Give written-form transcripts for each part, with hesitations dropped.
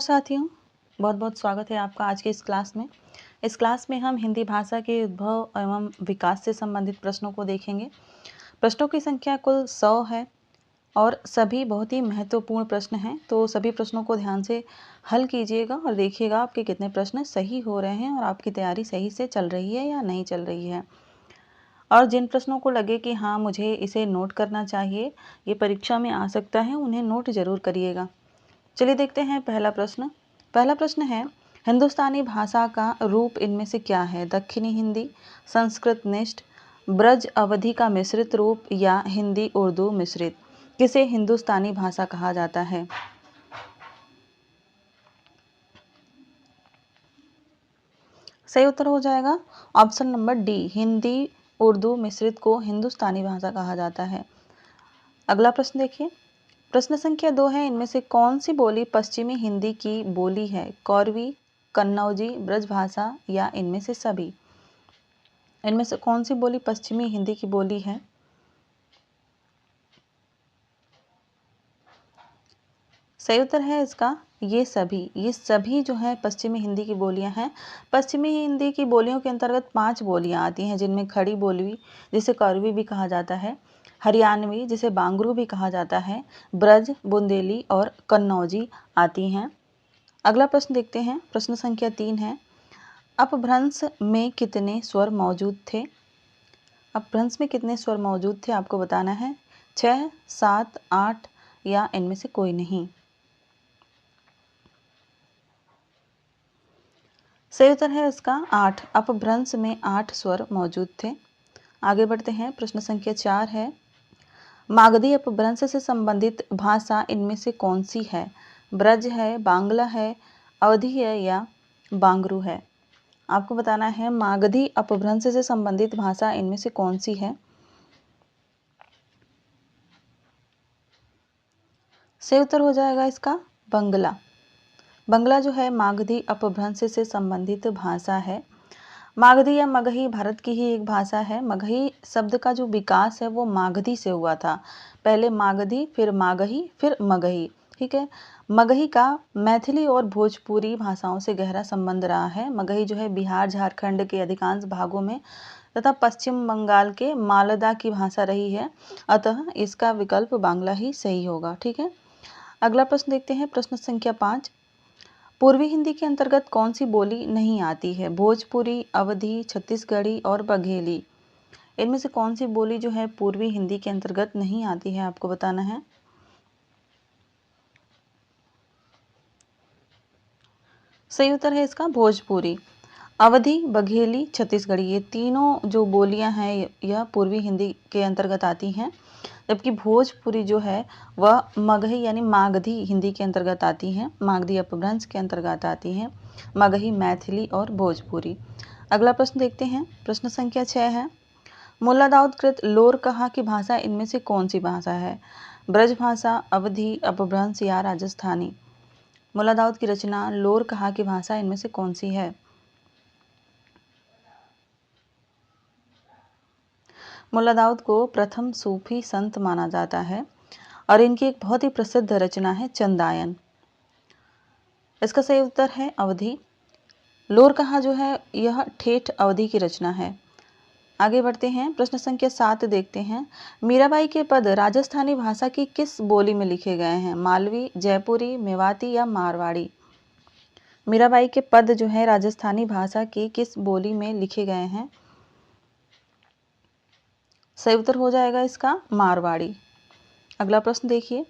साथियों, बहुत बहुत स्वागत है आपका आज की इस क्लास में। इस क्लास में हम हिंदी भाषा के उद्भव एवं विकास से संबंधित प्रश्नों को देखेंगे। प्रश्नों की संख्या कुल 100 है और सभी बहुत ही महत्वपूर्ण प्रश्न हैं। तो सभी प्रश्नों को ध्यान से हल कीजिएगा और देखिएगा आपके कितने प्रश्न सही हो रहे हैं और आपकी तैयारी सही से चल रही है या नहीं चल रही है। और जिन प्रश्नों को लगे कि हाँ मुझे इसे नोट करना चाहिए, ये परीक्षा में आ सकता है, उन्हें नोट ज़रूर करिएगा। चलिए देखते हैं पहला प्रश्न। पहला प्रश्न है, हिंदुस्तानी भाषा का रूप इनमें से क्या है? दक्षिणी हिंदी, संस्कृत निष्ठ, ब्रज अवधि का मिश्रित रूप या हिंदी उर्दू मिश्रित? किसे हिंदुस्तानी भाषा कहा जाता है? सही उत्तर हो जाएगा option number D, Hindi Urdu मिश्रित को हिंदुस्तानी भाषा कहा जाता है। अगला प्रश्न देखिए। प्रश्न संख्या 2 है, इनमें से कौन सी बोली पश्चिमी हिंदी की बोली है? कौरवी, कन्नौजी, ब्रजभाषा या इनमें से सभी? इनमें से कौन सी बोली पश्चिमी हिंदी की बोली है? सही उत्तर है इसका ये सभी जो है पश्चिमी हिंदी की बोलियां हैं। पश्चिमी हिंदी की बोलियों के अंतर्गत 5 बोलियां आती हैं, जिनमें खड़ी बोली जिसे कौरवी भी कहा जाता है, हरियाणवी जिसे बांगरू भी कहा जाता है, ब्रज, बुंदेली और कन्नौजी आती हैं। अगला प्रश्न देखते हैं। प्रश्न संख्या 3 है, अपभ्रंश में कितने स्वर मौजूद थे? अपभ्रंश में कितने स्वर मौजूद थे आपको बताना है। 6, 7, 8 या इनमें से कोई नहीं? सही उत्तर है इसका 8। अपभ्रंश में 8 स्वर मौजूद थे। आगे बढ़ते हैं। प्रश्न संख्या 4 है, मागधी अपभ्रंश से संबंधित भाषा इनमें से कौन सी है? ब्रज है, बांग्ला है, अवधी है या बांगरू है? आपको बताना है मागधी अपभ्रंश से संबंधित भाषा इनमें से कौन सी है। सही उत्तर हो जाएगा इसका बंगला। बंगला जो है मागधी अपभ्रंश से संबंधित भाषा है। मागधी या मगही भारत की ही एक भाषा है। मगही शब्द का जो विकास है वो मागधी से हुआ था। पहले मागधी, फिर मागही, फिर मगही। ठीक है। मगही का मैथिली और भोजपुरी भाषाओं से गहरा संबंध रहा है। मगही जो है बिहार, झारखंड के अधिकांश भागों में तथा पश्चिम बंगाल के मालदा की भाषा रही है। अतः इसका विकल्प बांग्ला ही सही होगा। ठीक है। अगला प्रश्न देखते हैं। प्रश्न संख्या 5, पूर्वी हिंदी के अंतर्गत कौन सी बोली नहीं आती है? भोजपुरी, अवधी, छत्तीसगढ़ी और बघेली। इनमें से कौन सी बोली जो है पूर्वी हिंदी के अंतर्गत नहीं आती है आपको बताना है। सही उत्तर है इसका भोजपुरी। अवधी, बघेली, छत्तीसगढ़ी ये तीनों जो बोलियां हैं यह पूर्वी हिंदी के अंतर्गत आती हैं, जबकि भोजपुरी जो है वह मगही यानी मागधी हिंदी के अंतर्गत आती हैं, मागधी अपभ्रंश के अंतर्गत आती हैं। मगही, मैथिली और भोजपुरी। अगला प्रश्न देखते हैं। प्रश्न संख्या 6 है, मुल्ला दाऊद कृत लोर कहा की भाषा इनमें से कौन सी भाषा है? ब्रज भाषा, अवधी, अपभ्रंश या राजस्थानी? मुल्ला दाऊद की रचना लोर कहा की भाषा इनमें से कौन सी है? मुल्ला दाऊद को प्रथम सूफी संत माना जाता है और इनकी एक बहुत ही प्रसिद्ध रचना है चंदायन। इसका सही उत्तर है अवधी। लोर कहा जो है यह ठेठ अवधी की रचना है। आगे बढ़ते हैं। प्रश्न संख्या 7 देखते हैं। मीराबाई के पद राजस्थानी भाषा की किस बोली में लिखे गए हैं? मालवी, जयपुरी, मेवाती या मारवाड़ी? मीराबाई के पद जो है राजस्थानी भाषा की किस बोली में लिखे गए हैं? सही उत्तर हो जाएगा इसका मारवाड़ी। अगला प्रश्न देखिए।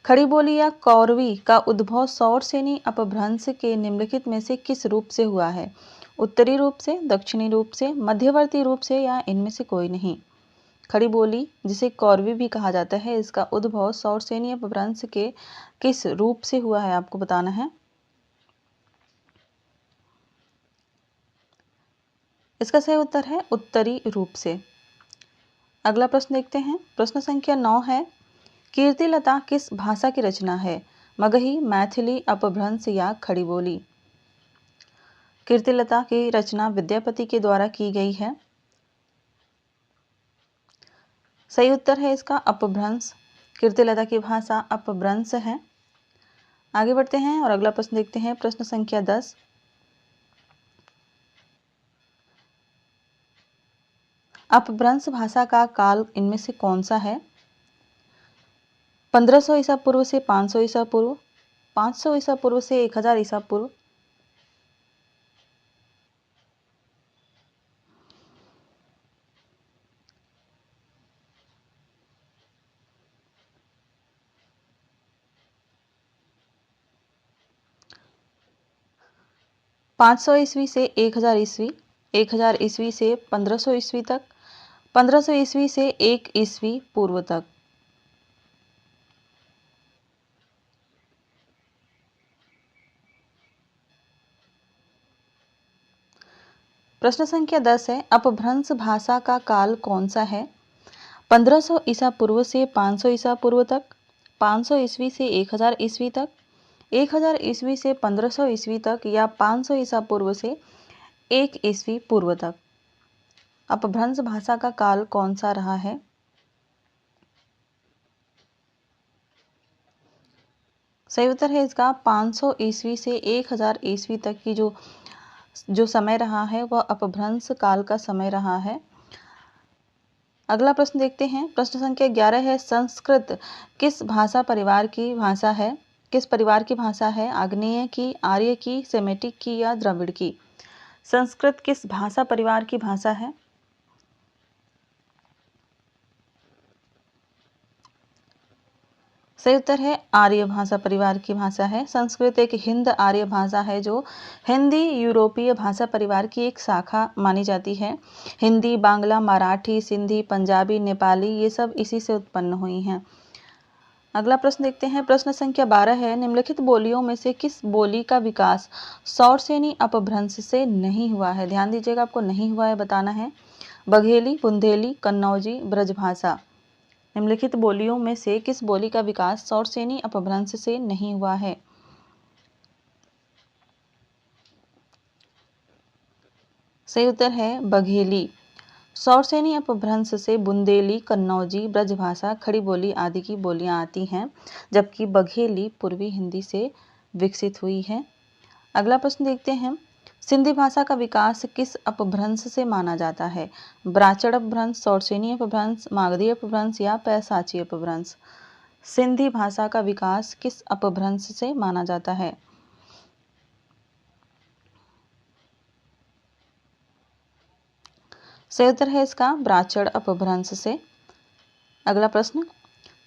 खड़ी बोली या कौरवी का उद्भव सौरसेनी अपभ्रंश के निम्नलिखित में से किस रूप से हुआ है? उत्तरी रूप से, दक्षिणी रूप से, मध्यवर्ती रूप से या इनमें से कोई नहीं? खड़ी बोली जिसे कौरवी भी कहा जाता है, इसका उद्भव सौरसेनी अपभ्रंश के किस रूप से हुआ है आपको बताना है। इसका सही उत्तर है उत्तरी रूप से। अगला प्रश्न देखते हैं। प्रश्न संख्या 9 है, कीर्तिलता किस भाषा की रचना है? मगही, मैथिली, अपभ्रंश या खड़ी बोली? कीर्तिलता की रचना विद्यापति के द्वारा की गई है। सही उत्तर है इसका अपभ्रंश। कीर्तिलता की भाषा अपभ्रंश है। आगे बढ़ते हैं और अगला प्रश्न देखते हैं। प्रश्न संख्या 10। अपभ्रंश भाषा का काल इनमें से कौन सा है? 1500 ईसा पूर्व से 500 ईसा पूर्व, 500 ईसा पूर्व से 1000 ईसा पूर्व, 500 ईस्वी से 1000 ईस्वी, 1000 ईस्वी से 1500 ईस्वी तक, 1500 ईस्वी से 1 ईस्वी पूर्व तक। प्रश्न संख्या 10 है, अपभ्रंश भाषा का काल कौन सा है? 1500 ईसा पूर्व से 500 ईसा पूर्व तक, 500 ईस्वी से 1000 ईस्वी तक, 1000 ईस्वी से 1500 ईस्वी तक, या 500 ईसा पूर्व से 1 ईस्वी पूर्व तक। अपभ्रंश भाषा का काल कौन सा रहा है? सही उत्तर है इसका 500 ईस्वी से 1000 ईस्वी तक की जो समय रहा है वह अपभ्रंश काल का समय रहा है। अगला प्रश्न देखते हैं। प्रश्न संख्या 11 है, संस्कृत किस भाषा परिवार की भाषा है? किस परिवार की भाषा है? आग्नेय की, आर्य की, सेमेटिक की, या द्रविड़ की? संस्कृत किस भाषा परिवार की भाषा है? सही उत्तर है आर्य भाषा परिवार की भाषा है। संस्कृत एक हिंद आर्य भाषा है जो हिंदी यूरोपीय भाषा परिवार की एक शाखा मानी जाती है। हिंदी, बांग्ला, मराठी, सिंधी, पंजाबी, नेपाली ये सब इसी से उत्पन्न हुई हैं। अगला प्रश्न देखते हैं। प्रश्न संख्या 12 है, निम्नलिखित बोलियों में से किस बोली का विकास सौरसेनी अपभ्रंश से नहीं हुआ है? ध्यान दीजिएगा, आपको नहीं हुआ है बताना है। बघेली, बुंदेली, कन्नौजी, ब्रजभाषा। निम्नलिखित बोलियों में से किस बोली का विकास सौरसेनी अपभ्रंश से नहीं हुआ है? सही उत्तर है बघेली। सौरसेनी अपभ्रंश से बुंदेली, कन्नौजी, ब्रजभाषा, खड़ी बोली आदि की बोलियां आती हैं, जबकि बघेली पूर्वी हिंदी से विकसित हुई है। अगला प्रश्न देखते हैं। सिंधी भाषा का विकास किस अपभ्रंश से माना जाता है? ब्राचड़ अपभ्रंश, सौरसेनी अपभ्रंश, मागधी अपभ्रंश, या पैसाची अपभ्रंश? सिंधी भाषा का विकास किस अपभ्रंश से माना जाता है? सही उत्तर है इसका ब्राचड़ अपभ्रंश से। अगला प्रश्न,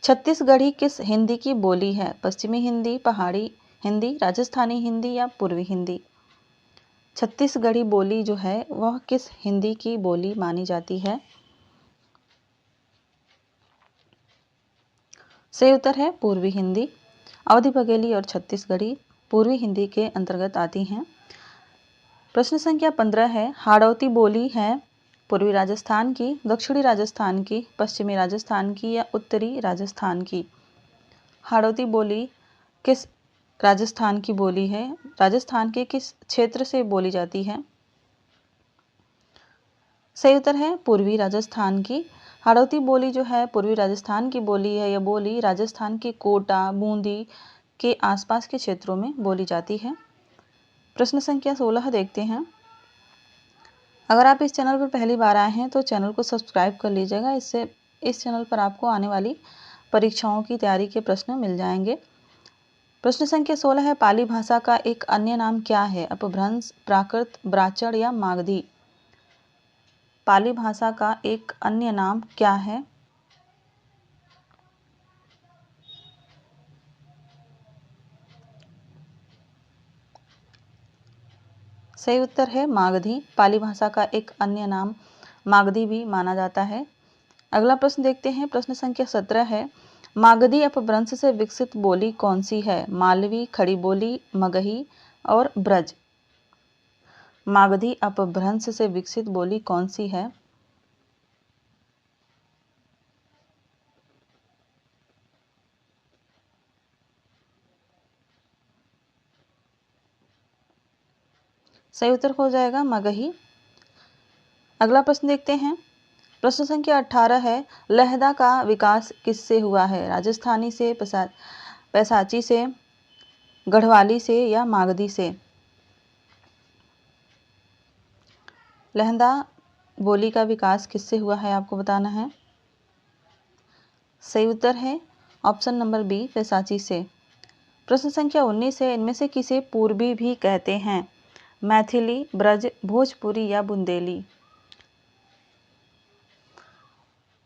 छत्तीसगढ़ी किस हिंदी की बोली है? पश्चिमी हिंदी, पहाड़ी हिंदी, राजस्थानी हिंदी, या पूर्वी हिंदी? छत्तीसगढ़ी बोली जो है वह किस हिंदी की बोली मानी जाती है? सही उत्तर है पूर्वी हिंदी। अवधी बघेली और छत्तीसगढ़ी पूर्वी हिंदी के अंतर्गत आती हैं। प्रश्न संख्या 15 है, हाड़ौती बोली है पूर्वी राजस्थान की, दक्षिणी राजस्थान की, पश्चिमी राजस्थान की, या उत्तरी राजस्थान की? हाड़ौती बोली किस राजस्थान की बोली है? राजस्थान के किस क्षेत्र से बोली जाती है? सही उत्तर है पूर्वी राजस्थान की। हाड़ौती बोली जो है पूर्वी राजस्थान की बोली है। यह बोली राजस्थान के कोटा, बूंदी के आसपास के क्षेत्रों में बोली जाती है। प्रश्न संख्या 16 देखते हैं। अगर आप इस चैनल पर पहली बार आए हैं तो चैनल को सब्सक्राइब कर लीजिएगा। इससे इस चैनल पर आपको आने वाली परीक्षाओं की तैयारी के प्रश्न मिल जाएंगे। प्रश्न संख्या 16 है, पाली भाषा का एक अन्य नाम क्या है? अपभ्रंश, प्राकृत, ब्राचड़, या मागधी? पाली भाषा का एक अन्य नाम क्या है? सही उत्तर है मागधी। पाली भाषा का एक अन्य नाम मागधी भी माना जाता है। अगला प्रश्न देखते हैं। प्रश्न संख्या 17 है, मागधी अपभ्रंश से विकसित बोली कौन सी है? मालवी, खड़ी बोली, मगही, और ब्रज? मागधी अपभ्रंश से विकसित बोली कौन सी है? सही उत्तर हो जाएगा मगही। अगला प्रश्न देखते हैं। प्रश्न संख्या 18 है, लहदा का विकास किससे हुआ है? राजस्थानी से, पैसाची से, गढ़वाली से या मागधी से? लहंदा बोली का विकास किससे हुआ है आपको बताना है। सही उत्तर है ऑप्शन नंबर बी पैसाची से। प्रश्न संख्या 19 है, इनमें से किसे पूर्वी भी कहते हैं? मैथिली, ब्रज, भोजपुरी या बुंदेली?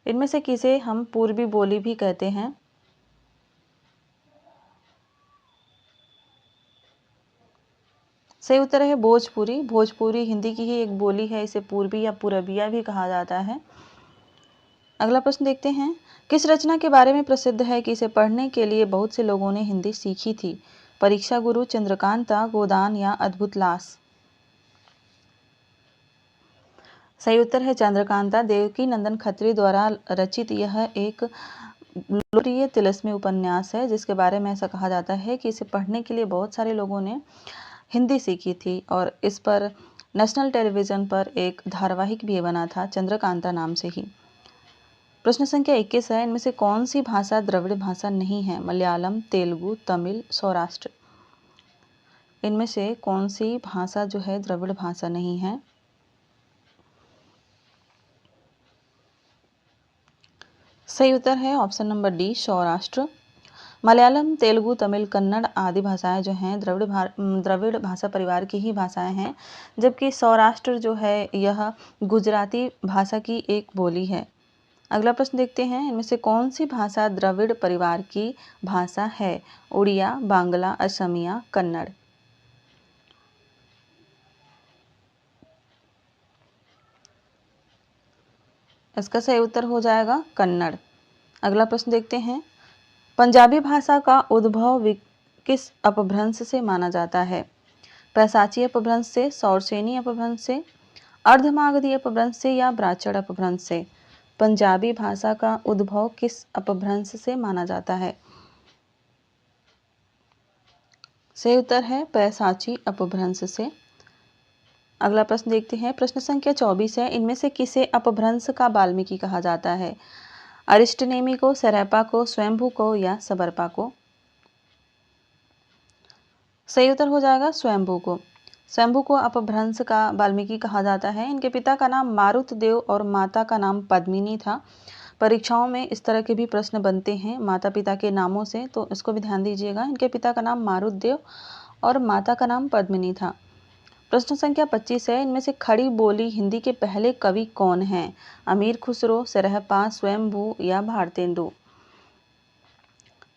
इनमें से किसे हम पूर्वी बोली भी कहते हैं? सही उत्तर है भोजपुरी। भोजपुरी हिंदी की ही एक बोली है, इसे पूर्वी या पूरबिया भी कहा जाता है। अगला प्रश्न देखते हैं, किस रचना के बारे में प्रसिद्ध है कि इसे पढ़ने के लिए बहुत से लोगों ने हिंदी सीखी थी? परीक्षा गुरु, चंद्रकांता, गोदान या अद्भुत लास? सही उत्तर है चंद्रकांता। देवकी नंदन खत्री द्वारा रचित यह एक लोकप्रिय तिलिस्मी उपन्यास है, जिसके बारे में ऐसा कहा जाता है कि इसे पढ़ने के लिए बहुत सारे लोगों ने हिंदी सीखी थी और इस पर नेशनल टेलीविज़न पर एक धारावाहिक भी बना था चंद्रकांता नाम से ही। प्रश्न संख्या 21 है, इनमें से कौन सी भाषा द्रविड़ भाषा नहीं है? मलयालम, तेलुगु, तमिल, सौराष्ट्र? इनमें से कौन सी भाषा जो है द्रविड़ भाषा नहीं है? सही उत्तर है option number D Saurashtra. Malayalam, Telugu, Tamil, Kannada आदि भाषाएं जो हैं द्रविड़ भाषा परिवार की ही भाषाएं हैं, जबकि सौराष्ट्र जो है यह गुजराती भाषा की एक बोली है। अगला प्रश्न देखते हैं, इनमें से कौन सी भाषा द्रविड़ परिवार की भाषा है? उड़िया, बांग्ला, असमिया, कन्नड़? इसका सही उत्तर हो जाएगा कन्नड़। अगला प्रश्न देखते हैं, पंजाबी भाषा का उद्भव किस अपभ्रंश से माना जाता है? पैसाची अपभ्रंश से, सौरसेनी अपभ्रंश से, अर्धमागधी अपभ्रंश से या ब्राह्मण अपभ्रंश से? पंजाबी भाषा का उद्भव किस अपभ्रंश से माना जाता है? सही उत्तर है पैसाची अपभ्रंश से। अगला प्रश्न देखते हैं, प्रश्न संख्या 24 है, इनमें से किसे अपभ्रंश का वाल्मीकि कहा जाता है? अरिष्टनेमि को, सरैपा को, स्वयंभू को या सबरपा को? सही उत्तर हो जाएगा स्वयंभू को। स्वयंभू को अपभ्रंश का वाल्मीकि कहा जाता है। इनके पिता का नाम मारुत देव और माता का नाम पद्मिनी था। परीक्षाओं में इस तरह के भी प्रश्न बनते हैं माता पिता के नामों से, तो इसको भी ध्यान दीजिएगा। इनके पिता का नाम मारुत देव और माता का नाम पद्मिनी था। प्रश्न संख्या 25 है, इनमें से खड़ी बोली हिंदी के पहले कवि कौन हैं? अमीर खुसरो, सरहपा, स्वयंभू या भारतेंदु?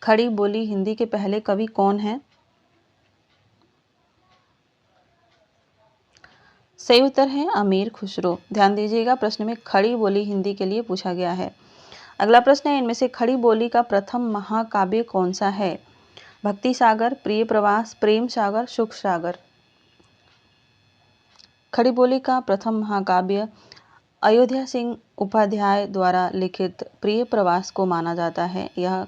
खड़ी बोली हिंदी के पहले कवि कौन हैं? सही उत्तर है अमीर खुसरो। ध्यान दीजिएगा, प्रश्न में खड़ी बोली हिंदी के लिए पूछा गया है। अगला प्रश्न है, इनमें से खड़ी बोली का प्रथम महाकाव्य कौन सा है? भक्ति सागर, प्रिय प्रवास, प्रेम सागर, सुख सागर? खड़ी बोली का प्रथम महाकाव्य अयोध्या सिंह उपाध्याय द्वारा लिखित प्रिय प्रवास को माना जाता है। यह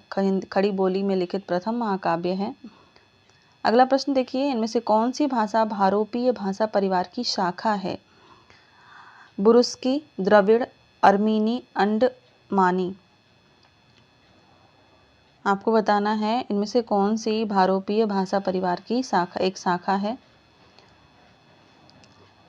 खड़ी बोली में लिखित प्रथम महाकाव्य है। अगला प्रश्न देखिए, इनमें से कौन सी भाषा भारोपीय भाषा परिवार की शाखा है? बुरुस्की, द्रविड़, अर्मीनी, अंडमानी? आपको बताना है इनमें से कौन सी भारोपीय भाषा परिवार की शाखा है।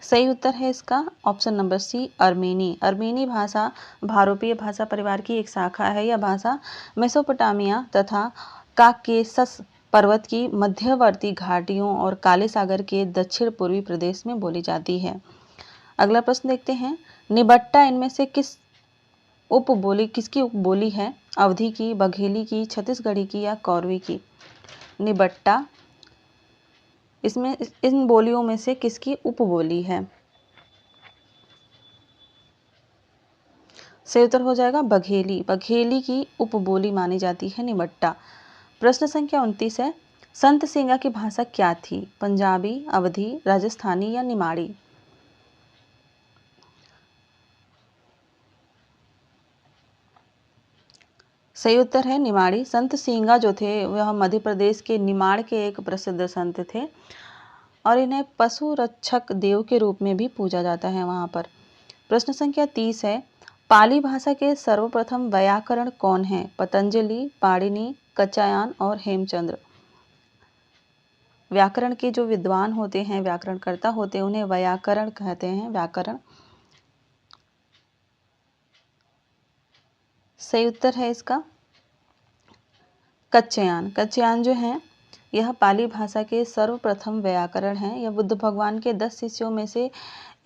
सही उत्तर है इसका ऑप्शन नंबर सी अर्मेनी। अर्मेनी भाषा भारोपीय भाषा परिवार की एक शाखा है। यह भाषा मेसोपोटामिया तथा काकेसस पर्वत की मध्यवर्ती घाटियों और काले सागर के दक्षिण पूर्वी प्रदेश में बोली जाती है। अगला प्रश्न देखते हैं, निबट्टा इनमें से किसकी उपबोली है? अवधी की, बघेली की, छत्तीसगढ़ी की या कौरवी की? निबट्टा इसमें इन बोलियों में से किसकी उपबोली है? सही उत्तर हो जाएगा बघेली। बघेली की उपबोली मानी जाती है निबट्टा। प्रश्न संख्या 29 है, संत सिंगा की भाषा क्या थी? पंजाबी, अवधी, राजस्थानी या निमाड़ी? सही उत्तर है निमाड़ी। संत सिंगा जो थे वह मध्य प्रदेश के निमाड़ के एक प्रसिद्ध संत थे और इन्हें पशु रक्षक देव के रूप में भी पूजा जाता है वहाँ पर। प्रश्न संख्या 30 है, पाली भाषा के सर्वप्रथम वैयाकरण कौन है? पतंजलि, पाणिनि, कच्चायान और हेमचंद्र? व्याकरण के जो विद्वान होते हैं, व्याकरणकर्ता होते हैं, उन्हें वैयाकरण कहते हैं, व्याकरण। सही उत्तर है इसका कच्चयान। कच्चयान जो है यह पाली भाषा के सर्वप्रथम व्याकरण हैं। यह बुद्ध भगवान के 10 शिष्यों में से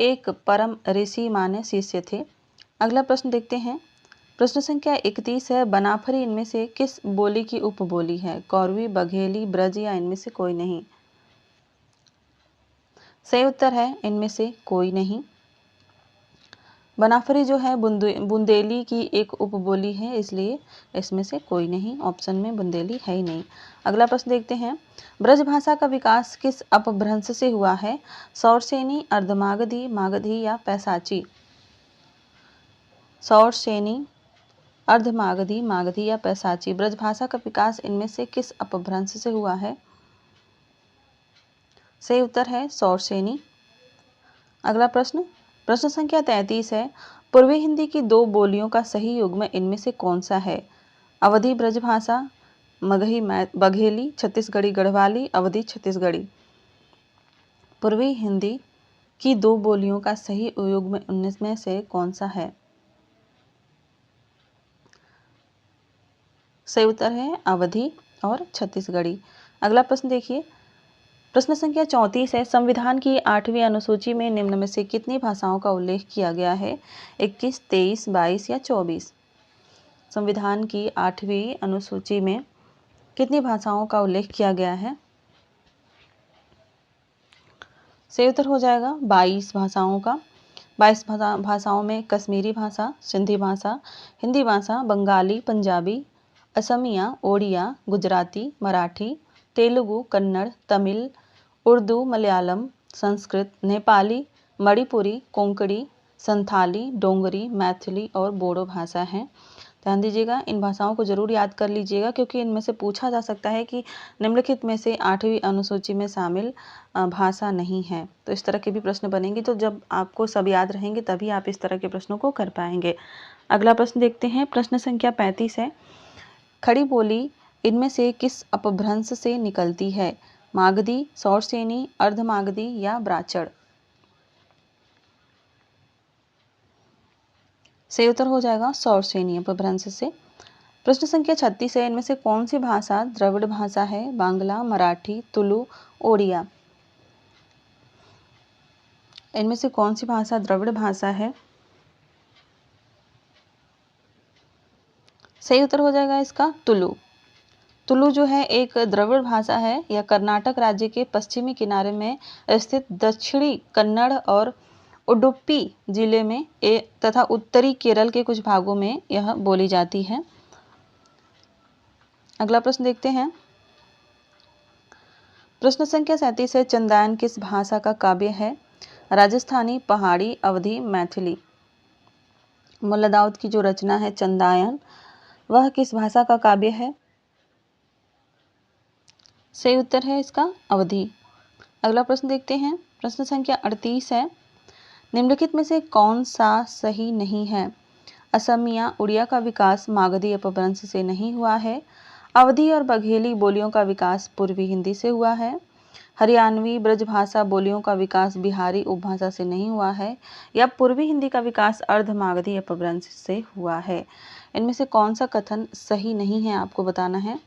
एक परम ऋषि माने शिष्य थे। अगला प्रश्न देखते हैं। प्रश्न संख्या 31 है, बनाफरी इनमें से किस बोली की उपबोली है? कौरवी, बघेली, ब्रज या इनमें से कोई नहीं? सही उत्तर है इनमें से कोई नहीं। बनाफरी जो है बुंदेली की एक उपबोली है, इसलिए इसमें से कोई नहीं, ऑप्शन में बुंदेली है ही नहीं। अगला प्रश्न देखते हैं। ब्रज भाषा का विकास किस अपभ्रंश से हुआ है? सौरसेनी, अर्धमागधी, मागधी या पैसाची? सौरसेनी, अर्धमागधी, मागधी या पैसाची। ब्रज भाषा का विकास इनमें से किस अपभ्रंश से हुआ है? सही उत्तर है सौरसेनी। अगला प्रश्न, प्रश्न संख्या 33 है, पूर्वी हिंदी की 2 बोलियों का सही युग्म इनमें से कौन सा है? अवधी ब्रज भाषा, मगही बघेली, छत्तीसगढ़ी गढ़वाली, अवधी छत्तीसगढ़ी। पूर्वी हिंदी की 2 बोलियों का सही युग्म इनमें से कौन सा है? सही उत्तर है अवधी और छत्तीसगढ़ी। अगला प्रश्न देखिए। प्रश्न संख्या 34 है, संविधान की 8वीं अनुसूची में निम्न में से कितनी भाषाओं का उल्लेख किया गया है? 21, 23, 22 या 24? संविधान की 8वीं अनुसूची में कितनी भाषाओं का उल्लेख किया गया है? सही उत्तर हो जाएगा 22 भाषाओं का। 22 भाषाओं में कश्मीरी भाषा, सिंधी भाषा, हिंदी भाषा, बंगाली, पंजाबी, असमिया, ओडिया, गुजराती, मराठी, तेलुगु, कन्नड़, तमिल, उर्दू, मलयालम, संस्कृत, नेपाली, मणिपुरी, कोंकणी, संथाली, डोंगरी, मैथिली और बोडो भाषा हैं। ध्यान दीजिएगा, इन भाषाओं को जरूर याद कर लीजिएगा क्योंकि इनमें से पूछा जा सकता है कि निम्नलिखित में से 8वीं अनुसूची में शामिल भाषा नहीं है। तो इस तरह के भी प्रश्न बनेंगे, तो जब आपको सब याद रहेंगे तभी आप इस तरह के प्रश्नों को कर पाएंगे। अगला प्रश्न देखते हैं। प्रश्न संख्या 35 है, खड़ी बोली इनमें से किस अपभ्रंश से निकलती है? मागधी, सौरसेनी, अर्धमागधी या ब्राचड़? सही उत्तर हो जाएगा सौरसेनी अपभ्रंश से। प्रश्न संख्या 36 है, इनमें से कौन सी भाषा द्रविड़ भाषा है? बांग्ला, मराठी, तुलु, ओडिया। इनमें से कौन सी भाषा द्रविड़ भाषा है? सही उत्तर हो जाएगा इसका तुलु। तुलु जो है एक द्रविड़ भाषा है। यह कर्नाटक राज्य के पश्चिमी किनारे में स्थित दक्षिणी कन्नड़ और उडुपी जिले में तथा उत्तरी केरल के कुछ भागों में यह बोली जाती है। अगला प्रश्न देखते हैं। प्रश्न संख्या 37 है, चंदायन किस भाषा का काव्य है? राजस्थानी, पहाड़ी, अवधी, मैथिली। मुल्ला दाऊद की जो रचना है चंदायन, वह किस भाषा का काव्य है? सही उत्तर है इसका अवधी। अगला प्रश्न देखते हैं। प्रश्न संख्या 38 है, निम्नलिखित में से कौन सा सही नहीं है? असमिया, उड़िया का विकास मागधी अपभ्रंश से नहीं हुआ है। अवधी और बघेली बोलियों का विकास पूर्वी हिंदी से हुआ है। हरियाणवी ब्रजभाषा बोलियों का विकास बिहारी उपभाषा से नहीं हुआ है, या पूर्वी हिंदी का विकास अर्धमागधी अपभ्रंश से हुआ है। इनमें से कौन सा कथन सही नहीं है आपको बताना है।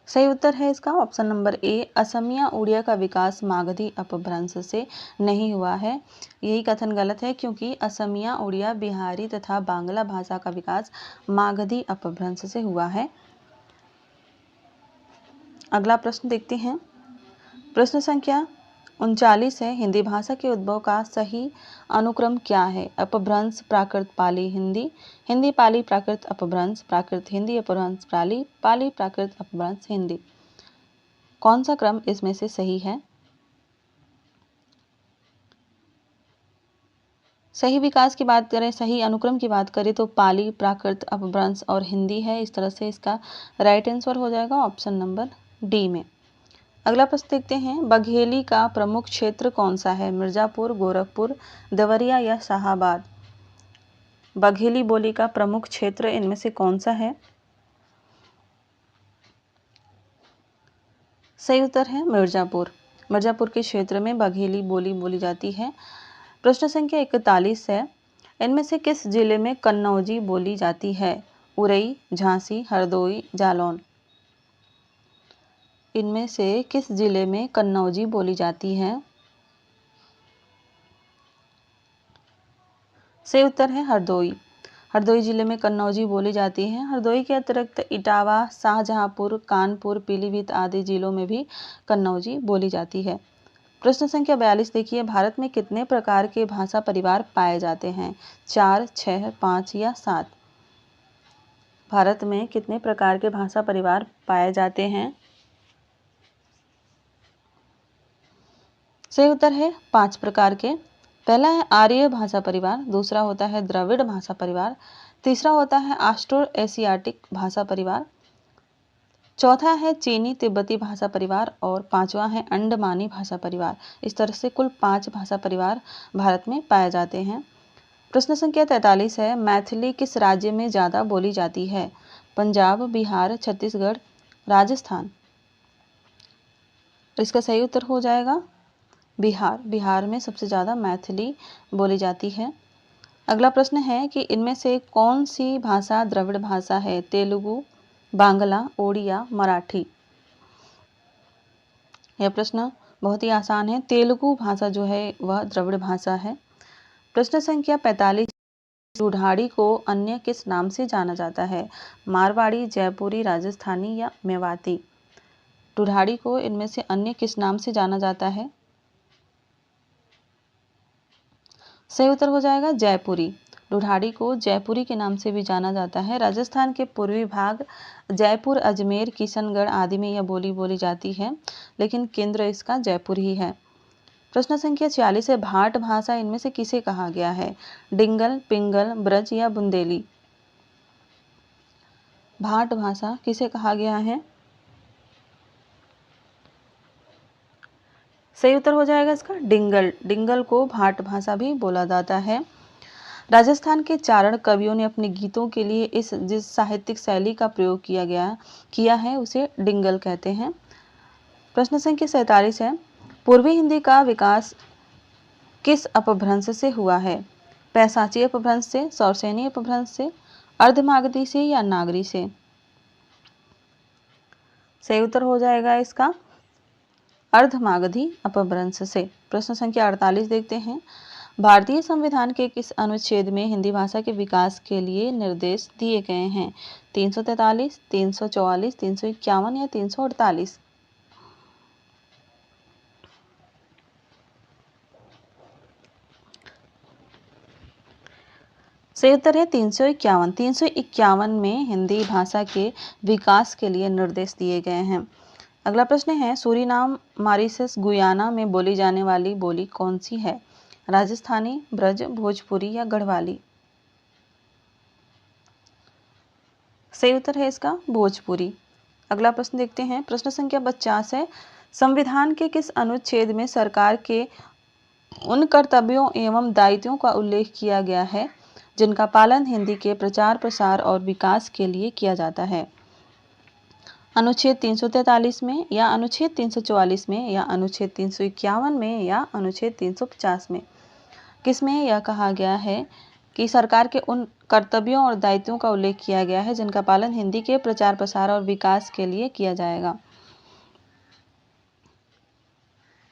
सही उत्तर है इसका option number A, Asamiya Oriya का विकास मागधी अपभ्रंश से नहीं हुआ है। यही कथन गलत है क्योंकि असमिया, उड़िया, बिहारी तथा बांग्ला भाषा का विकास मागधी अपभ्रंश से हुआ है। अगला प्रश्न देखते हैं। प्रश्न संख्या 39 है, हिंदी भाषा के उद्भव का सही अनुक्रम क्या है? अपभ्रंश, प्राकृत, पाली, हिंदी, हिंदी, पाली, प्राकृत, अपभ्रंश, प्राकृत, हिंदी, अपभ्रंश, पाली, पाली, प्राकृत, अपभ्रंश, हिंदी। कौन सा क्रम इसमें से सही है? सही विकास की बात करें, सही अनुक्रम की बात करें तो पाली, प्राकृत, अपभ्रंश और हिंदी है। इस तरह से इसका राइट आंसर हो जाएगा ऑप्शन नंबर डी में। अगला प्रश्न देखते हैं। बघेली का प्रमुख क्षेत्र कौन सा है? मिर्जापुर, गोरखपुर, देवरिया या शाहाबाद। बघेली बोली का प्रमुख क्षेत्र इनमें से कौन सा है? सही उत्तर है मिर्जापुर। मिर्जापुर के क्षेत्र में बघेली बोली बोली जाती है। प्रश्न संख्या 41 है, इनमें से किस जिले में कन्नौजी बोली जाती है? उरई, झांसी, हरदोई, जालौन। इनमें से किस जिले में कन्नौजी बोली जाती है? सही उत्तर है हरदोई। हरदोई जिले में कन्नौजी बोली जाती है। हरदोई के अतिरिक्त इटावा, शाहजहांपुर, कानपुर, पीलीभीत आदि जिलों में भी कन्नौजी बोली जाती है। प्रश्न संख्या 42 देखिए, भारत में कितने प्रकार के भाषा परिवार पाए जाते हैं? 4, 6, 5 या 7। भारत में कितने प्रकार के भाषा परिवार पाए जाते हैं? सही उत्तर है 5 प्रकार के। पहला है आर्य भाषा परिवार, दूसरा होता है द्रविड़ भाषा परिवार, तीसरा होता है ऑस्ट्रो एशियाटिक भाषा परिवार, चौथा है चीनी तिब्बती भाषा परिवार और पांचवा है अंडमानी भाषा परिवार। इस तरह से कुल 5 भाषा परिवार भारत में पाए जाते हैं। प्रश्न संख्या 43 है, मैथिली किस राज्य में ज़्यादा बोली जाती है? पंजाब, बिहार, छत्तीसगढ़, राजस्थान। इसका सही उत्तर हो जाएगा बिहार। बिहार में सबसे ज़्यादा मैथिली बोली जाती है। अगला प्रश्न है कि इनमें से कौन सी भाषा द्रविड़ भाषा है? तेलुगु, बांग्ला, ओडिया, मराठी। यह प्रश्न बहुत ही आसान है। तेलुगु भाषा जो है वह द्रविड़ भाषा है। प्रश्न संख्या 45, ढूढ़ाड़ी को अन्य किस नाम से जाना जाता है? मारवाड़ी, जयपुरी, राजस्थानी या मेवाती। ढूढ़ाड़ी को इनमें से अन्य किस नाम से जाना जाता है? सही उत्तर हो जाएगा जयपुरी। ढूढ़ाड़ी को जयपुरी के नाम से भी जाना जाता है। राजस्थान के पूर्वी भाग जयपुर, अजमेर, किशनगढ़ आदि में यह बोली बोली जाती है, लेकिन केंद्र इसका जयपुर ही है। प्रश्न संख्या 46 है, भाट भाषा इनमें से किसे कहा गया है? डिंगल, पिंगल, ब्रज या बुंदेली। भाट भाषा किसे कहा गया है? सही उत्तर हो जाएगा इसका डिंगल। डिंगल को भाट भाषा भी बोला जाता है। राजस्थान के चारण कवियों ने अपने गीतों के लिए जिस साहित्यिक शैली का प्रयोग किया है उसे डिंगल कहते हैं। प्रश्न संख्या 47 है, पूर्वी हिंदी का विकास किस अपभ्रंश से हुआ है? पैशाची अपभ्रंश से, सौरसेनी अपभ्रंश से, अर्धमागधी से या नागरी से। सही उत्तर हो जाएगा इसका अर्धमागधी अपभ्रंश से। प्रश्न संख्या 48 देखते हैं, भारतीय संविधान के किस अनुच्छेद में हिंदी भाषा के विकास के लिए निर्देश दिए गए हैं? 343, 344, 351 या 348। सही उत्तर है 351। 351 में हिंदी भाषा के विकास के लिए निर्देश दिए गए हैं। अगला प्रश्न है, सूरीनाम, मॉरिशस, गुयाना में बोली जाने वाली बोली कौन सी है? राजस्थानी, ब्रज, भोजपुरी या गढ़वाली। सही उत्तर है इसका भोजपुरी। अगला प्रश्न देखते हैं, प्रश्न संख्या 50 है, संविधान के किस अनुच्छेद में सरकार के उन कर्तव्यों एवं दायित्वों का उल्लेख किया गया है जिनका पालन हिंदी के प्रचार, प्रसार और विकास के लिए किया जाता है? अनुच्छेद 343 में या अनुच्छेद 344 में या अनुच्छेद 351 में या अनुच्छेद 350 में। किसमें यह कहा गया है कि सरकार के उन कर्तव्यों और दायित्वों का उल्लेख किया गया है जिनका पालन हिंदी के प्रचार, प्रसार और विकास के लिए किया जाएगा?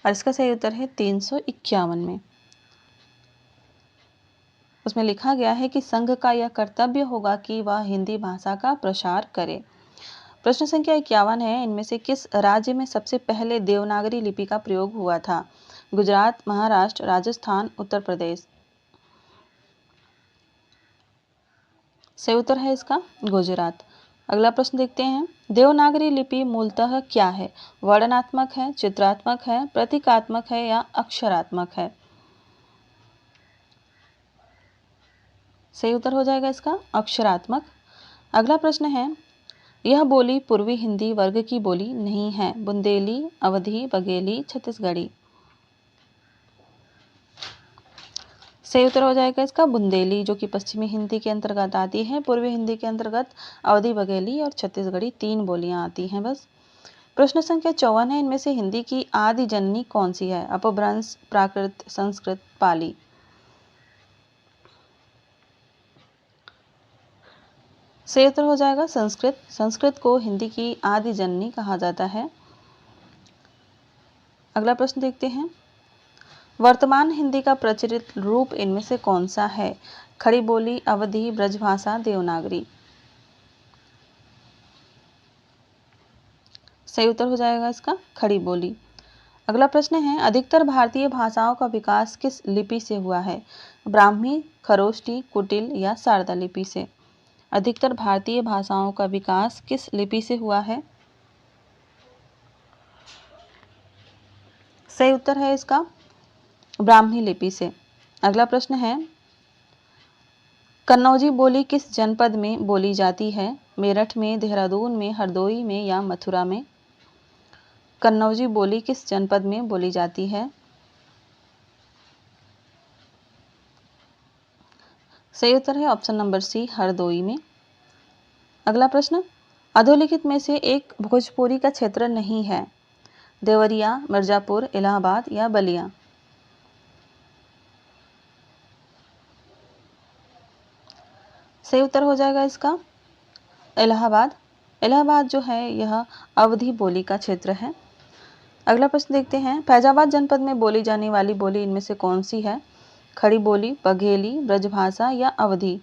और इसका सही उत्तर है 351 में। उसमें लिखा गया है कि संघ का यह कर्तव्य होगा कि वह हिंदी भाषा का प्रसार करे। प्रश्न संख्या 51 है, इनमें से किस राज्य में सबसे पहले देवनागरी लिपि का प्रयोग हुआ था? गुजरात, महाराष्ट्र, राजस्थान, उत्तर प्रदेश। सही उत्तर है इसका गुजरात। अगला प्रश्न देखते हैं, देवनागरी लिपि मूलतः क्या है? वर्णनात्मक है, चित्रात्मक है, प्रतीकात्मक है या अक्षरात्मक है? सही उत्तर हो जाएगा इसका अक्षरात्मक। अगला प्रश्न है, यह बोली पूर्वी हिंदी वर्ग की बोली नहीं है? बुंदेली, अवधी, बघेली, छत्तीसगढ़ी। सही उत्तर हो जाएगा इसका बुंदेली, जो कि पश्चिमी हिंदी के अंतर्गत आती है। पूर्वी हिंदी के अंतर्गत अवधी, बघेली और छत्तीसगढ़ी 3 बोलियां आती हैं बस। प्रश्न संख्या 54 है, इनमें से हिंदी की आदि जननी कौन सी है? अपभ्रंश, प्राकृत, संस्कृत, पाली। सही उत्तर हो जाएगा संस्कृत। संस्कृत को हिंदी की आदि जननी कहा जाता है। अगला प्रश्न देखते हैं, वर्तमान हिंदी का प्रचलित रूप इनमें से कौन सा है? खड़ी बोली, अवधी, ब्रजभाषा, देवनागरी। सही उत्तर हो जाएगा इसका खड़ी बोली। अगला प्रश्न है, अधिकतर भारतीय भाषाओं का विकास किस लिपि से हुआ है? ब्राह्मी, खरोष्टी, कुटिल या शारदा लिपि से। अधिकतर भारतीय भाषाओं का विकास किस लिपि से हुआ है? सही उत्तर है इसका ब्राह्मी लिपि से। अगला प्रश्न है, कन्नौजी बोली किस जनपद में बोली जाती है? मेरठ में, देहरादून में, हरदोई में या मथुरा में। कन्नौजी बोली किस जनपद में बोली जाती है? सही उत्तर है ऑप्शन नंबर सी, हरदोई में। अगला प्रश्न, अधोलिखित में से एक भोजपुरी का क्षेत्र नहीं है? देवरिया, मिर्जापुर, इलाहाबाद या बलिया। सही उत्तर हो जाएगा इसका इलाहाबाद। इलाहाबाद जो है यह अवधी बोली का क्षेत्र है। अगला प्रश्न देखते हैं, फैजाबाद जनपद में बोली जाने वाली बोली इनमें से कौन सी है? खड़ी बोली, बघेली, ब्रजभाषा या अवधी।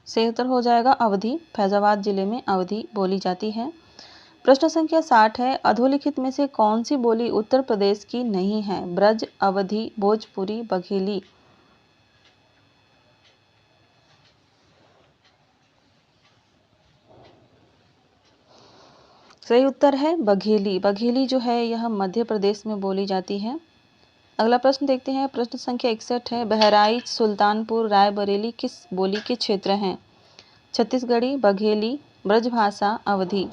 सही उत्तर हो जाएगा अवधी। फैजाबाद जिले में अवधी बोली जाती है। प्रश्न संख्या 60 है, अधोलिखित में से कौन सी बोली उत्तर प्रदेश की नहीं है? ब्रज, अवधी, भोजपुरी, बघेली। सही उत्तर है बघेली। बघेली जो है यह मध्य प्रदेश में बोली जाती है। अगला प्रश्न देखते हैं, प्रश्न संख्या 61 है, बहराइच, सुल्तानपुर, रायबरेली किस बोली के क्षेत्र हैं? छत्तीसगढ़ी, बघेली, ब्रजभाषा, अवधी।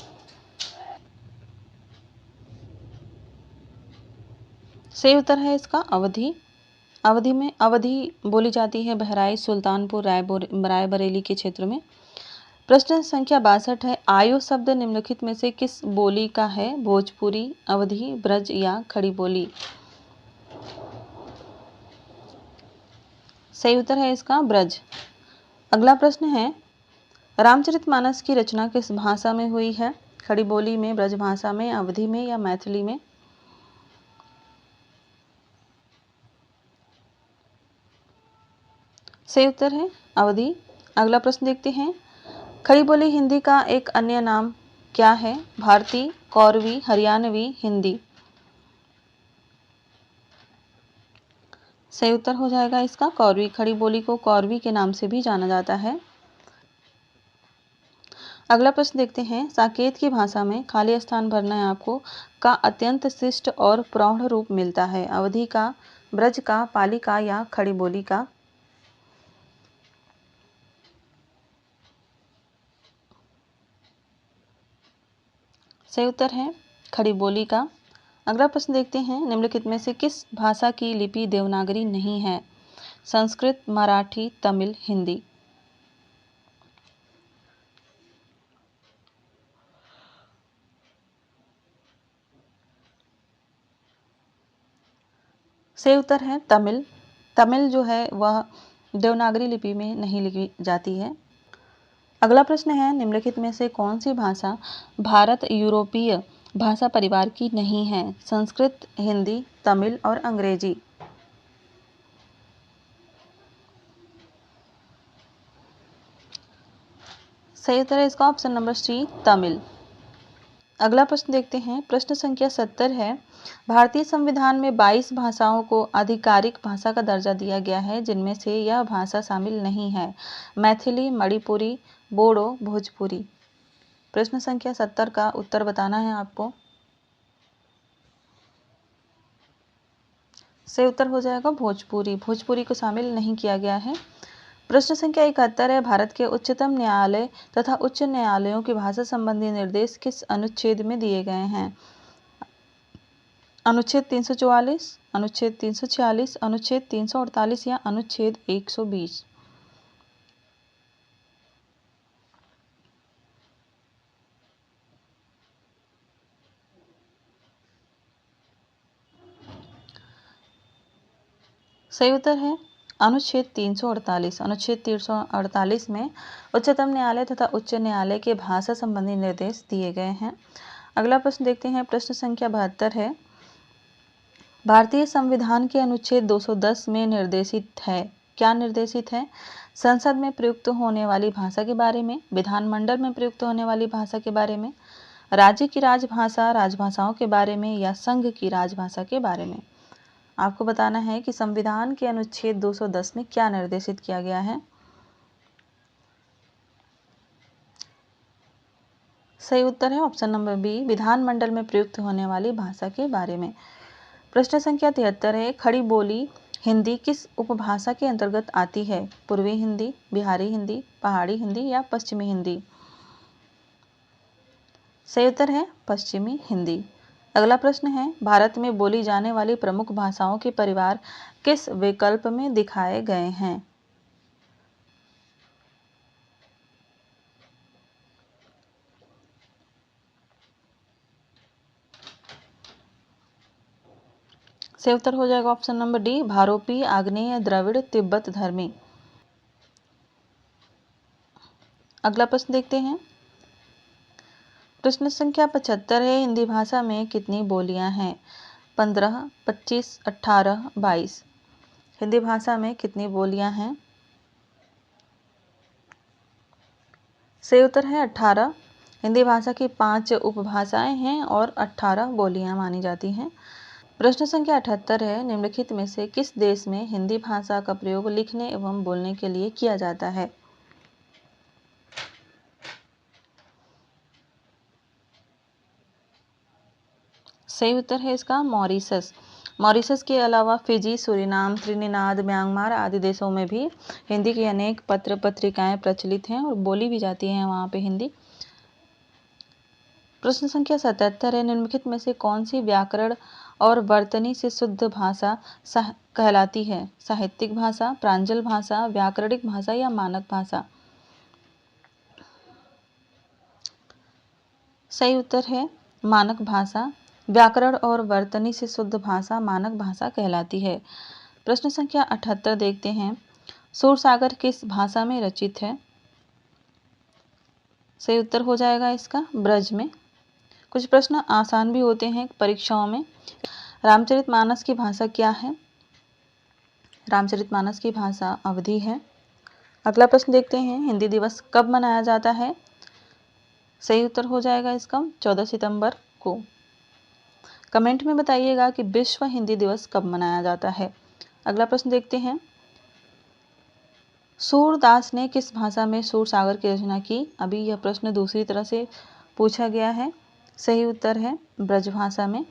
सही उत्तर है इसका अवधी। अवधी में अवधी बोली जाती है बहराइच, सुल्तानपुर, रायबरेली के क्षेत्र में। प्रश्न संख्या 62 है, आयु शब्द निम्नलिखित में से किस बोली का है? भोजपुरी, अवधी, ब्रज या खड़ी बोली। सही उत्तर है इसका ब्रज। अगला प्रश्न है, रामचरितमानस की रचना किस भाषा में हुई है? खड़ी बोली में, ब्रजभाषा में, अवधी में या मैथिली में। सही उत्तर है अवधी। अगला प्रश्न देखते हैं, खड़ी बोली हिंदी का एक अन्य नाम क्या है? भारती, कौरवी, हरियाणवी, हिंदी। सही उत्तर हो जाएगा इसका कौरवी। खड़ी बोली को कौरवी के नाम से भी जाना जाता है। अगला प्रश्न देखते हैं, साकेत की भाषा में खाली स्थान भरना है आपको का अत्यंत शिष्ट और प्रौढ़ रूप मिलता है? अवधी का, ब्रज का, पाली का या खड़ी बोली का। सही उत्तर है खड़ी बोली का। अगला प्रश्न देखते हैं, निम्नलिखित में से किस भाषा की लिपि देवनागरी नहीं है? संस्कृत, मराठी, तमिल, हिंदी। सही उत्तर है तमिल। तमिल जो है वह देवनागरी लिपि में नहीं लिखी जाती है। अगला प्रश्न है, निम्नलिखित में से कौन सी भाषा भारत यूरोपीय भाषा परिवार की नहीं है? संस्कृत, हिंदी, तमिल और अंग्रेजी। सही उत्तर है इसका ऑप्शन नंबर सी, तमिल। अगला प्रश्न देखते हैं, प्रश्न संख्या 70 है, भारतीय संविधान में 22 भाषाओं को आधिकारिक भाषा का दर्जा दिया गया है, जिनमें से यह भाषा शामिल नहीं है? मैथिली, मणिपुरी, बोडो, भोजपुरी। प्रश्न संख्या 70 का उत्तर बताना है आपको। सही उत्तर हो जाएगा भोजपुरी। भोजपुरी को शामिल नहीं किया गया है। प्रश्न संख्या 71 है, भारत के उच्चतम न्यायालय तथा उच्च न्यायालयों की भाषा संबंधी निर्देश किस अनुच्छेद में दिए गए हैं? अनुच्छेद 344, अनुच्छेद 346, अनुच्छेद 348 या अनुच्छेद 120। सही उत्तर है अनुच्छेद 348। अनुच्छेद 348 में उच्चतम न्यायालय तथा उच्च न्यायालय के भाषा संबंधी निर्देश दिए गए हैं। अगला प्रश्न देखते हैं, प्रश्न संख्या 72 है। भारतीय संविधान के अनुच्छेद 210 में निर्देशित है, क्या निर्देशित है? संसद में प्रयुक्त होने वाली भाषा के बारे में, विधानमंडल में प्रयुक्त होने वाली भाषा के बारे में, राज्य की राजभाषा राजभाषाओं के बारे में या संघ की राजभाषा के बारे में। आपको बताना है कि संविधान के अनुच्छेद 210 में क्या निर्देशित किया गया है। सही उत्तर है ऑप्शन नंबर बी, विधानमंडल में प्रयुक्त होने वाली भाषा के बारे में। प्रश्न संख्या 73 है। खड़ी बोली हिंदी किस उपभाषा के अंतर्गत आती है? पूर्वी हिंदी, बिहारी हिंदी, पहाड़ी हिंदी या पश्चिमी हिंदी? सही उत्तर है पश्चिमी हिंदी। अगला प्रश्न है, भारत में बोली जाने वाली प्रमुख भाषाओं के परिवार किस विकल्प में दिखाए गए हैं? सही उत्तर हो जाएगा ऑप्शन नंबर डी, भारोपी, आग्नेय, द्रविड़, तिब्बत धर्मी। अगला प्रश्न देखते हैं, प्रश्न संख्या 75 है। हिंदी भाषा में कितनी बोलियां हैं? 15, 25, 18, 22। हिंदी भाषा में कितनी बोलियां हैं? सही उत्तर है 18। हिंदी भाषा की 5 उपभाषाएं हैं और 18 बोलियां मानी जाती हैं। प्रश्न संख्या 78 है। निम्नलिखित में से किस देश में हिंदी भाषा का प्रयोग लिखने एवं बोलने के लिए किया जाता है? सही उत्तर है इसका मॉरिशस। मॉरिशस के अलावा फिजी, सूरीनाम, त्रिनिदाद, म्यांमार आदि देशों में भी हिंदी की अनेक पत्र पत्रिकाएं प्रचलित हैं और बोली भी जाती हैं वहाँ पे हिंदी। प्रश्न संख्या 77 है। निम्नलिखित में से कौन सी व्याकरण और वर्तनी से शुद्ध भाषा कहलाती है? साहित्यिक भाषा, प्रांजल भाषा, व्याकरणिक भाषा या मानक भाषा? सही उत्तर है मानक भाषा। व्याकरण और वर्तनी से शुद्ध भाषा मानक भाषा कहलाती है। प्रश्न संख्या 78 देखते हैं, सूरसागर किस भाषा में रचित है? सही उत्तर हो जाएगा इसका ब्रज में। कुछ प्रश्न आसान भी होते हैं परीक्षाओं में। रामचरितमानस की भाषा क्या है? रामचरितमानस की भाषा अवधी है। अगला प्रश्न देखते हैं, हिंदी दिवस कब मनाया जाता है? सही उत्तर हो जाएगा इसका 14 सितंबर को। कमेंट में बताइएगा कि विश्व हिंदी दिवस कब मनाया जाता है। अगला प्रश्न देखते हैं, सूरदास ने किस भाषा में सूरसागर की रचना की? अभी यह प्रश्न दूसरी तरह से पूछा गया है। सही उत्तर है ब्रजभाषा में।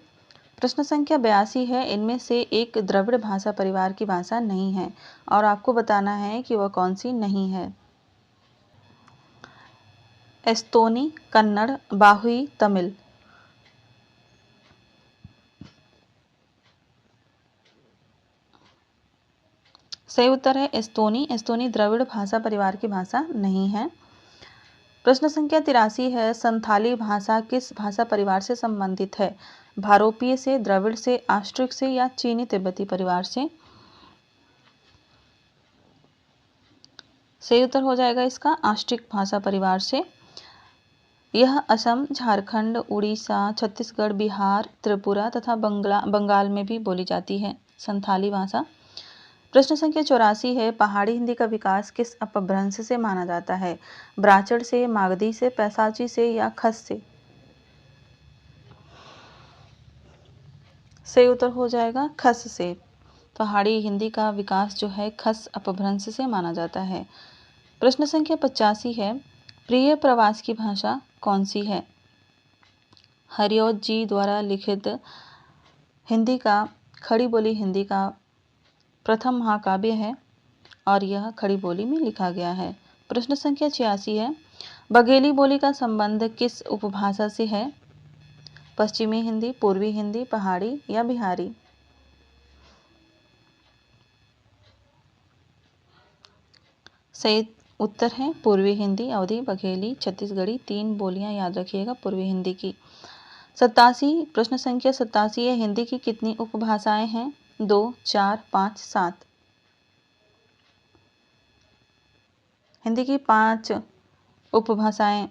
प्रश्न संख्या 82 है। इनमें से एक द्रविड़ भाषा परिवार की भाषा नहीं है और आपको बताना है कि वह कौन सी नहीं है। एस्तोनी, कन्नड़, बाहुई, तमिल। सही उत्तर है एस्तोनी। एस्तोनी द्रविड़ भाषा परिवार की भाषा नहीं है। प्रश्न संख्या 83 है। संथाली भाषा किस भाषा परिवार से संबंधित है? भारोपीय से, द्रविड़ से, आस्ट्रिक से या चीनी तिब्बती परिवार से? सही उत्तर हो जाएगा इसका आस्ट्रिक भाषा परिवार से। यह असम, झारखंड, उड़ीसा, छत्तीसगढ़, बिहार, त्रिपुरा तथा बंगाल में भी बोली जाती है संथाली भाषा। प्रश्न संख्या 84 है। पहाड़ी हिंदी का विकास किस अपभ्रंश से माना जाता है? ब्राचड़ से, मागधी से, पैसाची से या खस से? सही उत्तर हो जाएगा खस से। पहाड़ी हिंदी का विकास जो है खस अपभ्रंश से माना जाता है। प्रश्न संख्या 85 है। प्रिय प्रवास की भाषा कौन सी है? हरिऔध जी द्वारा लिखित हिंदी का, खड़ी बोली हिंदी का प्रथम महाकाव्य है और यह खड़ी बोली में लिखा गया है। प्रश्न संख्या 86 है। बघेली बोली का संबंध किस उपभाषा से है? पश्चिमी हिंदी, पूर्वी हिंदी, पहाड़ी या बिहारी? सही उत्तर है पूर्वी हिंदी। अवधी, बघेली, छत्तीसगढ़ी 3 बोलियां याद रखिएगा पूर्वी हिंदी की। 87 प्रश्न संख्या 87 है। हिंदी की कितनी उपभाषाएं हैं? 2, 4, 5, 7? हिंदी की 5 उपभाषाएं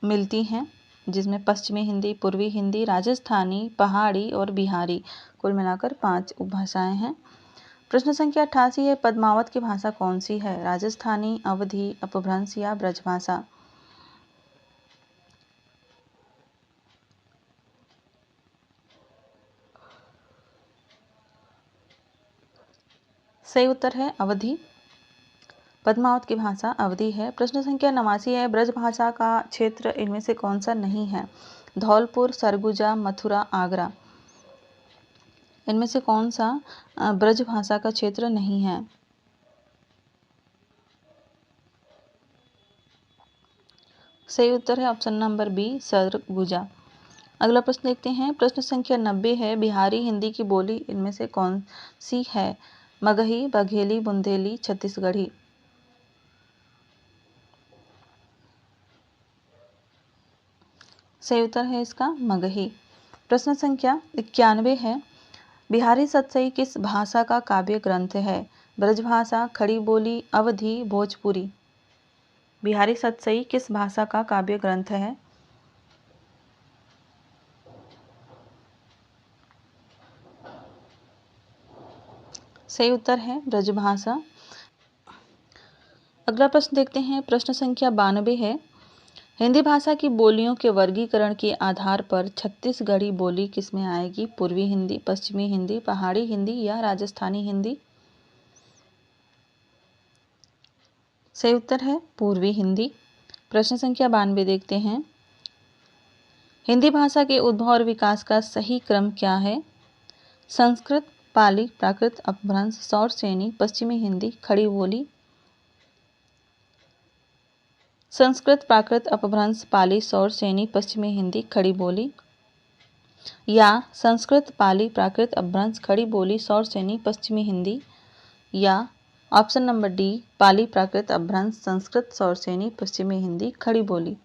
मिलती हैं, जिसमें पश्चिमी हिंदी, पूर्वी हिंदी, राजस्थानी, पहाड़ी और बिहारी, कुल मिलाकर 5 उपभाषाएं हैं। प्रश्न संख्या 88 है, पद्मावत की भाषा कौन सी है? राजस्थानी, अवधी, अपभ्रंश या ब्रजभाषा? सही उत्तर है अवधी। पद्मावत की भाषा अवधी है। प्रश्न संख्या 89 है, ब्रज भाषा का क्षेत्र इनमें से कौन सा नहीं है? धौलपुर, सरगुजा, मथुरा, आगरा। इनमें से कौन सा ब्रज भाषा का क्षेत्र नहीं है? सही उत्तर है ऑप्शन नंबर बी, सरगुजा। अगला प्रश्न देखते हैं। प्रश्न संख्या 90 है, बिहारी हिंदी की बोली इनमें से कौन सी है? मगही, बघेली, बुंदेली, छत्तीसगढ़ी। सही उत्तर है इसका मगही। प्रश्न संख्या 91 है, बिहारी सतसई किस भाषा का काव्य ग्रंथ है? ब्रजभाषा, खड़ी बोली, अवधी, भोजपुरी। बिहारी सतसई किस भाषा का काव्य ग्रंथ है? सही उत्तर है ब्रजभाषा। अगला प्रश्न देखते हैं। प्रश्न संख्या 92 है, हिंदी भाषा की बोलियों के वर्गीकरण के आधार पर छत्तीसगढ़ी बोली किसमें आएगी? पूर्वी हिंदी, पश्चिमी हिंदी, पहाड़ी हिंदी या राजस्थानी हिंदी? सही उत्तर है पूर्वी हिंदी। प्रश्न संख्या 92 देखते हैं। हिंदी भाषा के उद्भव और विकास का सही क्रम क्या है? संस्कृत, पाली, प्राकृत, अपभ्रंश, सौर श्रेणी, पश्चिमी हिंदी, खड़ी बोली। संस्कृत, प्राकृत, अपभ्रंश, पाली, सौर श्रेणी, पश्चिमी हिंदी, खड़ी बोली। या संस्कृत, पाली, प्राकृत, अपभ्रंश, खड़ी बोली, सौर श्रेणी, पश्चिमी हिंदी। या ऑप्शन नंबर डी, पाली, प्राकृत, अपभ्रंश, संस्कृत, सौर श्रेणी, पश्चिमी हिंदी, खड़ी बोली।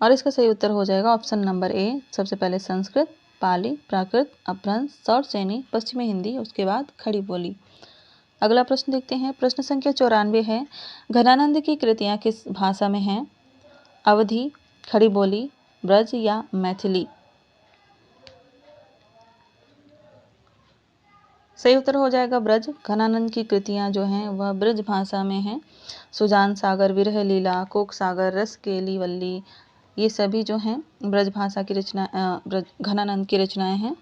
और इसका सही उत्तर हो जाएगा ऑप्शन नंबर ए, सबसे पहले संस्कृत, पाली, प्राकृत, अपभ्रंश, सौर श्रेणी, पश्चिमी हिंदी, उसके बाद खड़ी बोली। अगला प्रश्न देखते हैं। प्रश्न संख्या 94 है, घनानंद की कृतियां किस भाषा में हैं? अवधी, खड़ी बोली, ब्रज या मैथिली? सही उत्तर हो जाएगा ब्रज। घनानंद की कृतियां जो हैं वह ब्रज भाषा में हैं। सुजान सागर, विरह लीला, कोक सागर, रस केली वल्ली, ये सभी जो हैं ब्रज भाषा की रचना घनानंद की रचनाएं हैं।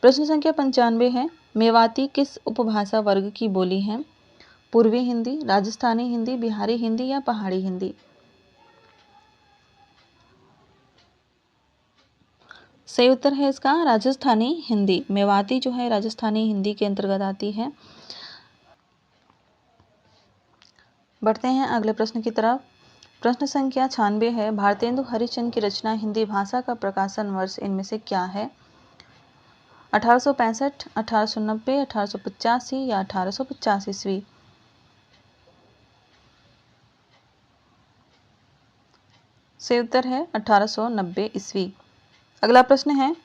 प्रश्न संख्या 95 है, मेवाती किस उपभाषा वर्ग की बोली है? पूर्वी हिंदी, राजस्थानी हिंदी, बिहारी हिंदी या पहाड़ी हिंदी? सही उत्तर है इसका राजस्थानी हिंदी। मेवाती जो है राजस्थानी हिंदी के अंतर्गत आती है। बढ़ते हैं अगले प्रश्न की तरफ। प्रश्न संख्या 96 है, भारतेंदु हरिश्चंद्र की रचना हिंदी भाषा का प्रकाशन वर्ष इनमें से क्या है? 1865, 1890, 1885 या 1850 ईस्वी? सही उत्तर है 1890 ईस्वी। अगला प्रश्न है,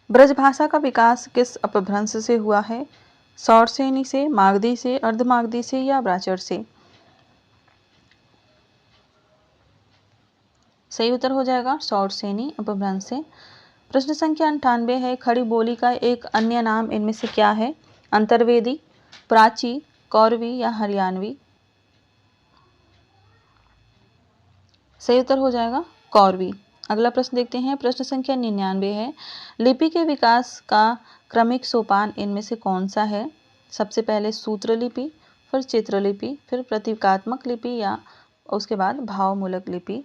ब्रजभाषा का विकास किस अपभ्रंश से हुआ है? सौरसेनी से, मागधी से, अर्धमागधी से या ब्राचर से? सही उत्तर हो जाएगा सौरसेनी अपभ्रंश से। प्रश्न संख्या 98 है, खड़ी बोली का एक अन्य नाम इनमें से क्या है? अंतर्वेदी, प्राची, कौरवी या हरियाणवी? सही उत्तर हो जाएगा कौरवी। अगला प्रश्न देखते हैं। प्रश्न संख्या 99 है, लिपि के विकास का क्रमिक सोपान इनमें से कौन सा है? सबसे पहले सूत्र लिपि, फिर चित्रलिपि, फिर प्रतीकात्मक लिपि या उसके बाद भावमूलक लिपि?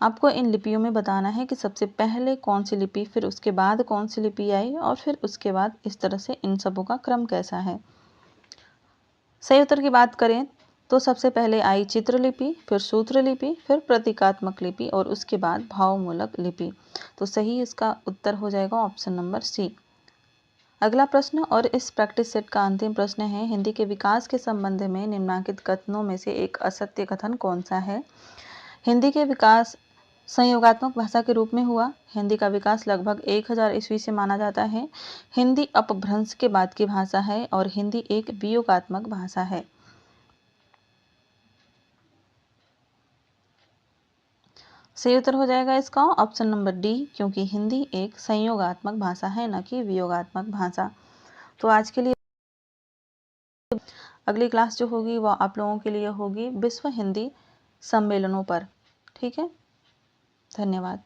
आपको इन लिपियों में बताना है कि सबसे पहले कौन सी लिपि, फिर उसके बाद कौन सी लिपि आई और फिर उसके बाद इस तरह से इन सबों का क्रम कैसा है। सही उत्तर की बात करें तो सबसे पहले आई चित्रलिपि, फिर सूत्रलिपि, फिर प्रतीकात्मक लिपि और उसके बाद भावमूलक लिपि। तो सही इसका उत्तर हो जाएगा ऑप्शन नंबर सी। अगला प्रश्न और इस प्रैक्टिस सेट का अंतिम प्रश्न है, हिंदी के विकास के संबंध में निम्नलिखित कथनों में से एक असत्य कथन कौन सा है? हिंदी के विकास संयोगात्मक भाषा के रूप में हुआ। हिंदी का विकास लगभग 1000 ईस्वी से माना जाता है। हिंदी अपभ्रंश के बाद की भाषा है और हिंदी एक वियोगात्मक भाषा है। सही उत्तर हो जाएगा इसका ऑप्शन नंबर डी, क्योंकि हिंदी एक संयोगात्मक भाषा है, न कि वियोगात्मक भाषा। तो आज के लिए अगली क्लास जो होगी वह आप लोगों के लिए होगी विश्व हिंदी सम्मेलनों पर। ठीक है, धन्यवाद।